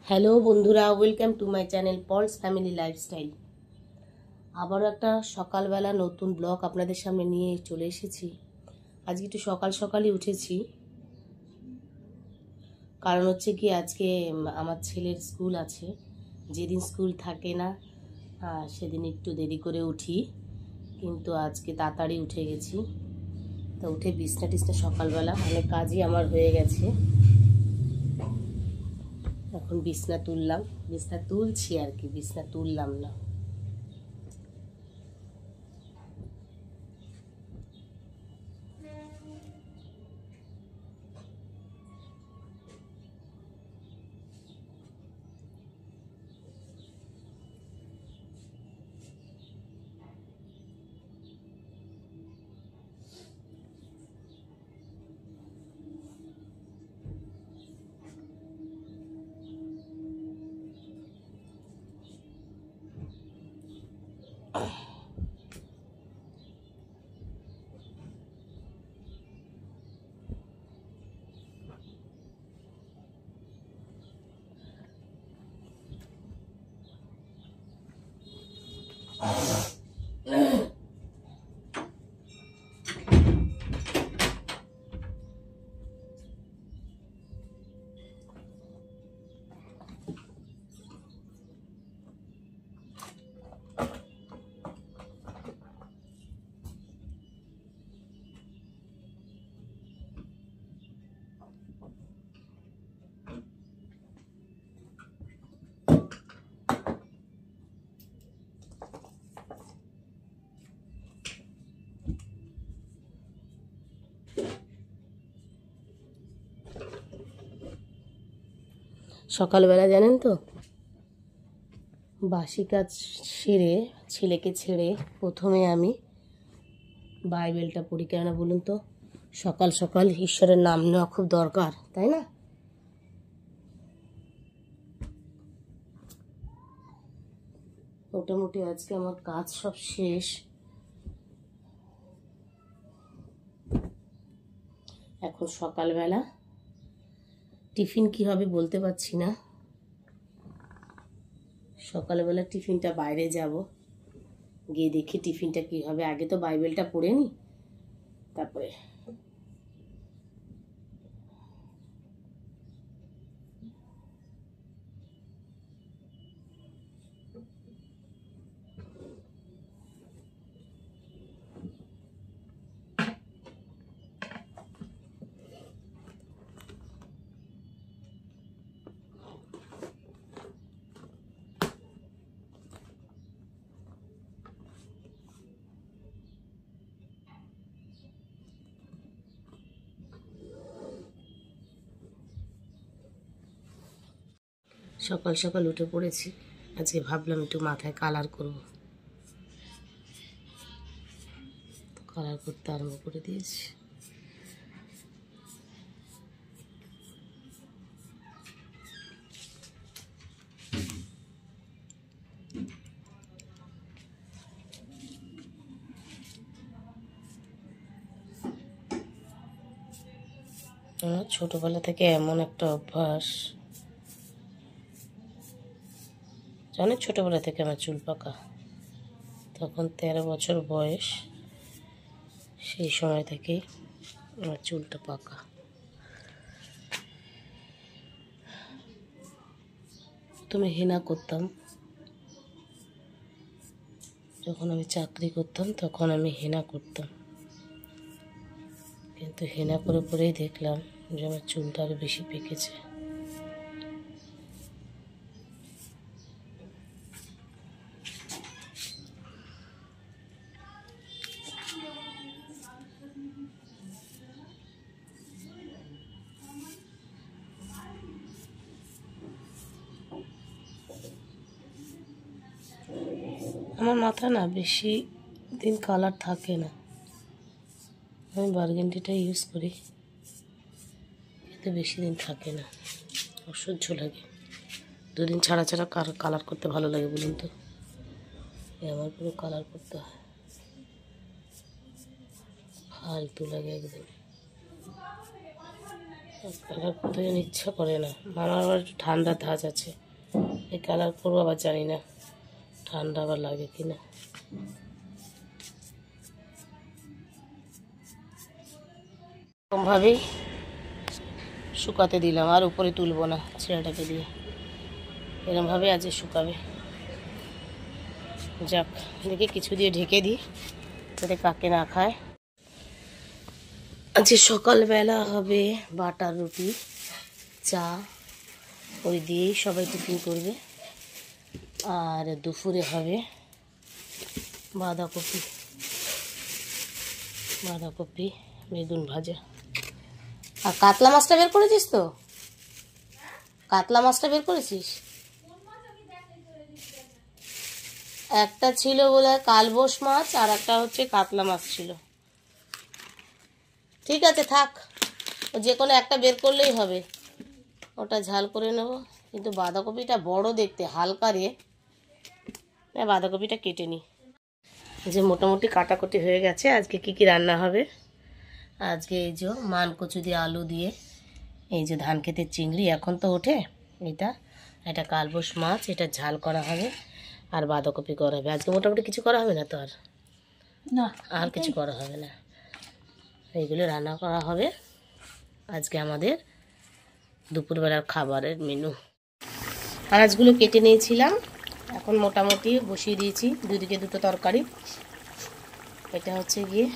Hello বন্ধুরা, welcome to my channel Paul's family lifestyle. আবারও একটা সকালবেলা নতুন ব্লগ আপনাদের সামনে নিয়ে চলে এসেছি। আজকে একটু সকাল সকালই উঠেছি, কারণ হচ্ছে কি আজকে আমার ছেলের স্কুল আছে। যেদিন স্কুল থাকে না সেদিন একটু দেরি করে উঠি, কিন্তু আজকে তাড়াতাড়ি উঠে গেছি। তা উঠে বিছনা টিছনা সকালবেলা অনেক কাজই আমার হয়ে গেছে। এখন বিছনা তুলছি আর কি, বিছনা তুললাম না। সকালবেলা জানেন তো, বাসি কাজ সেরে ছেলেকে ছেড়ে প্রথমে আমি বাইবেলটা পড়ি। কেন বলুন তো, সকাল সকাল ঈশ্বরের নাম নেওয়া খুব দরকার, তাই না? মোটামুটি আজকে আমার কাজ সব শেষ। এখন সকালবেলা টিফিন কি হবে বলতে পারছি না। সকালবেলা টিফিনটা বাইরে যাব, গিয়ে দেখি টিফিনটা কি হবে। আগে তো বাইবেলটা পড়ে নি, তারপরে সকাল সকাল উঠে পড়েছি। আজকে ভাবলাম একটু মাথায় কালার করব, কালার করতে আরম্ভ করে দিয়েছি। আমার ছোটবেলা থেকে এমন একটা অভ্যাস, জানেন, ছোটবেলা থেকে আমার চুল পাকা। তখন 13 বছর বয়স, সেই সময় থেকেই আমার চুলটা পাকা। প্রথমে হেনা করতাম, যখন আমি চাকরি করতাম তখন আমি হেনা করতাম, কিন্তু হেনা করে করেই দেখলাম যে আমার চুলটা আরও বেশি পেকেছে। আমার মাথা না বেশি দিন কালার থাকে না, আমি বার্গেন্ডিটা ইউজ করি, কিন্তু বেশি দিন থাকে না, অসহ্য লাগে। দুদিন ছাড়া ছাড়া কালার করতে ভালো লাগে বলুন তো? আমার পুরো কালার করতে হয়, ফালতু লাগে একদম। কালার করতে যেন ইচ্ছা করে না। আমার আবার একটু ঠান্ডা ধাঁচ আছে, এই কালার করবো আবার জানি না ঠান্ডা আবার লাগে কিনা। এরকমভাবেই শুকাতে দিলাম, আর উপরে তুলবো না, ছেলেটাকে দিয়ে এরকমভাবে আজকে শুকাবে। যাক, দেখি কিছু দিয়ে ঢেকে দিই যাতে কাকে না খায়। আজকে সকালবেলা হবে বাটার রুটি, চা, ওই দিয়েই সবাই টিফিন করবে। আর দুপুরে হবে বাঁধাকপি বেগুন ভাজা। আর কাতলা মাছটা বের করেছিস তো? কাতলা মাছটা বের করেছিস? একটা ছিল বলে কালবোস মাছ, আর একটা হচ্ছে কাতলা মাছ ছিল। ঠিক আছে থাক, যে কোনো একটা বের করলেই হবে, ওটা ঝাল করে নেব। কিন্তু বাঁধাকপিটা বড় দেখতে, হালকা রে, বাঁধাকপিটা কেটে নিই। যে মোটামুটি কাটাকুটি হয়ে গেছে। আজকে কি কি রান্না হবে? আজকে এই যে মান কচু দিয়ে আলু দিয়ে, এই যে ধান খেতের চিংড়ি এখন তো ওঠে, এটা কালবোস মাছ, এটা ঝাল করা হবে, আর বাঁধাকপি করা হবে। আজকে মোটামুটি কিছু করা হবে না তো, আর কিছু করা হবে না, এইগুলো রান্না করা হবে আজকে আমাদের দুপুরবেলার খাবারের মেনু। আনাজগুলো কেটে নিয়েছিলাম, এখন মোটামুটি বসিয়ে দিয়েছি, দুদিকে দুটো তরকারি। এটা হচ্ছে গিয়ে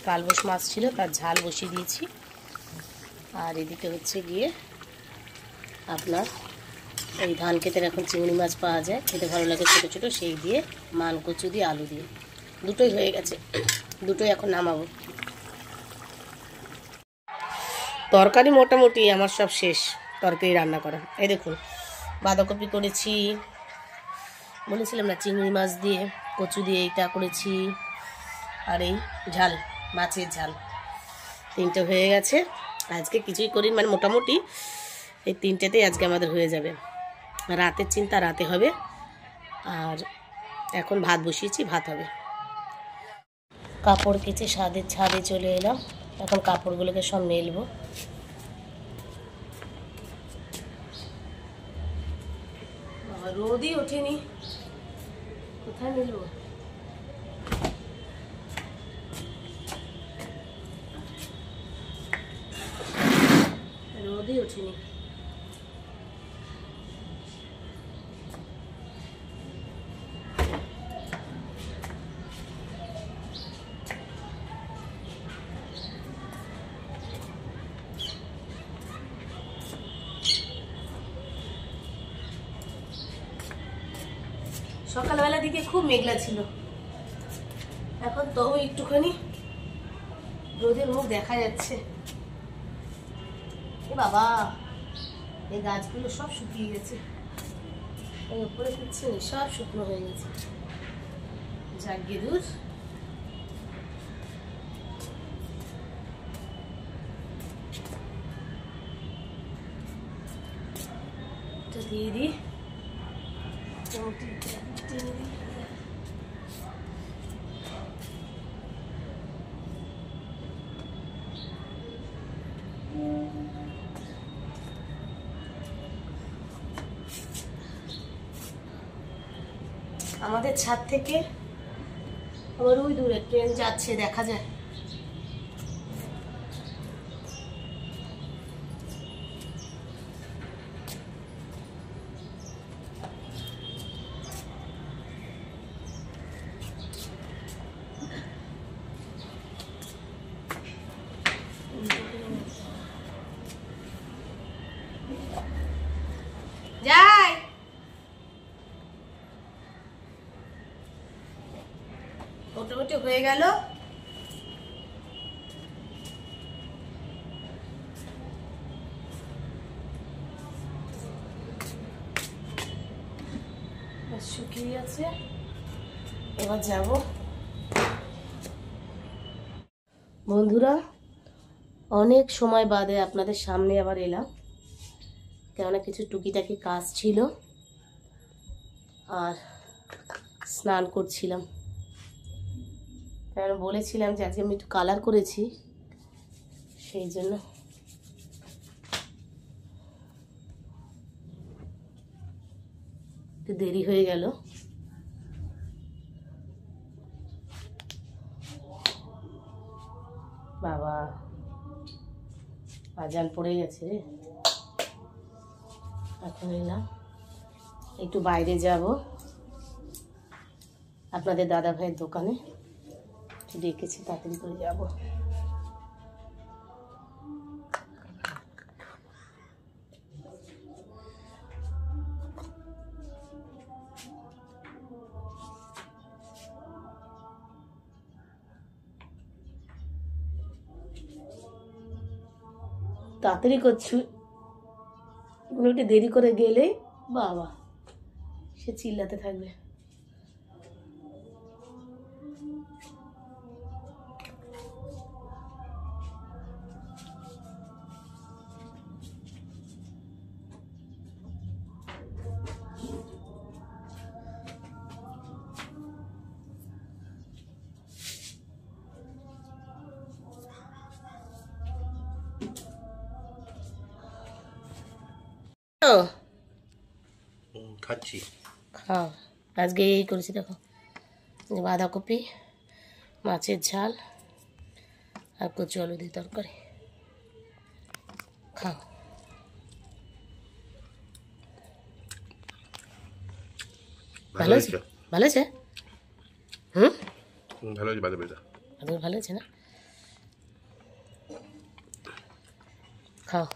কালবোস মাছ ছিল, তার ঝাল বসিয়ে দিয়েছি। আর এদিকে হচ্ছে গিয়ে আপনার এই ধান খেতের এখন চিংড়ি মাছ পাওয়া যায়, খেতে ভালো লাগে ছোটো ছোটো, সেই দিয়ে মান কচু দিয়ে আলু দিয়ে, দুটোই হয়ে গেছে, দুটোই এখন নামাবো। তরকারি মোটামুটি আমার সব শেষ, তরকারি রান্না করা। এই দেখুন বাঁধাকপি করেছি, বলেছিলাম না চিংড়ি মাছ দিয়ে কচু দিয়ে এইটা করেছি, আর এই ঝাল, মাছের ঝাল, তিনটে হয়ে গেছে। আজকে কিছুই করি, মানে মোটামুটি এই তিনটেতেই আজকে আমাদের হয়ে যাবে। রাতের চিন্তা রাতে হবে, আর এখন ভাত বসিয়েছি, ভাত হবে। কাপড় কেচে ছাদে চলে এলাম, এখন কাপড়গুলোকে সব মেলবো। রোদই ওঠেনি, কোথায় মেলবো? রোদই ওঠেনি। সকালবেলা দিকে খুব মেঘলা ছিল, এখন তবু একটুখানি রোদের মুখ দেখা যাচ্ছে। এ বাবা, এই গাছগুলো সব শুকিয়ে গেছে, এই উপরে কিচ্ছু নেই, সব শুকনো হয়ে গেছে। যাক দূর, দিয়ে দিই আমাদের ছাদ থেকে আবার ওই দূরে ট্রেন যাচ্ছে, দেখা যায়। যাই, মোটামুটি হয়ে গেল। শুকিয়ে আছে, এবার যাব। বন্ধুরা, অনেক সময় বাদে আপনাদের সামনে আবার এলাম, কেননা কিছু টুকিটাকি কাজ ছিল, আর স্নান করছিলাম। কারণ বলেছিলাম যে আজকে আমি একটু কালার করেছি, সেই জন্য একটু দেরি হয়ে গেল। বাবা আজান পড়ে গেছে রে। এখন এলাম একটু বাইরে যাব আপনাদের দাদা ভাইয়ের দোকানে, ডেকেছি তাড়াতাড়ি করে যাব। তাড়াতাড়ি করছি, একটু দেরি করে গেলে বাবা সে চিল্লাতে থাকবে। খাচ্ছি। হ্যাঁ আজকে এই করেছি, দেখো বাঁধাকপি, মাছের ঝাল আর কচু আলু দিয়ে তরকারি। খাও। ভালো আছে? ভালো আছে? হুম ভালো আছে। ভালো আছে না? খাও।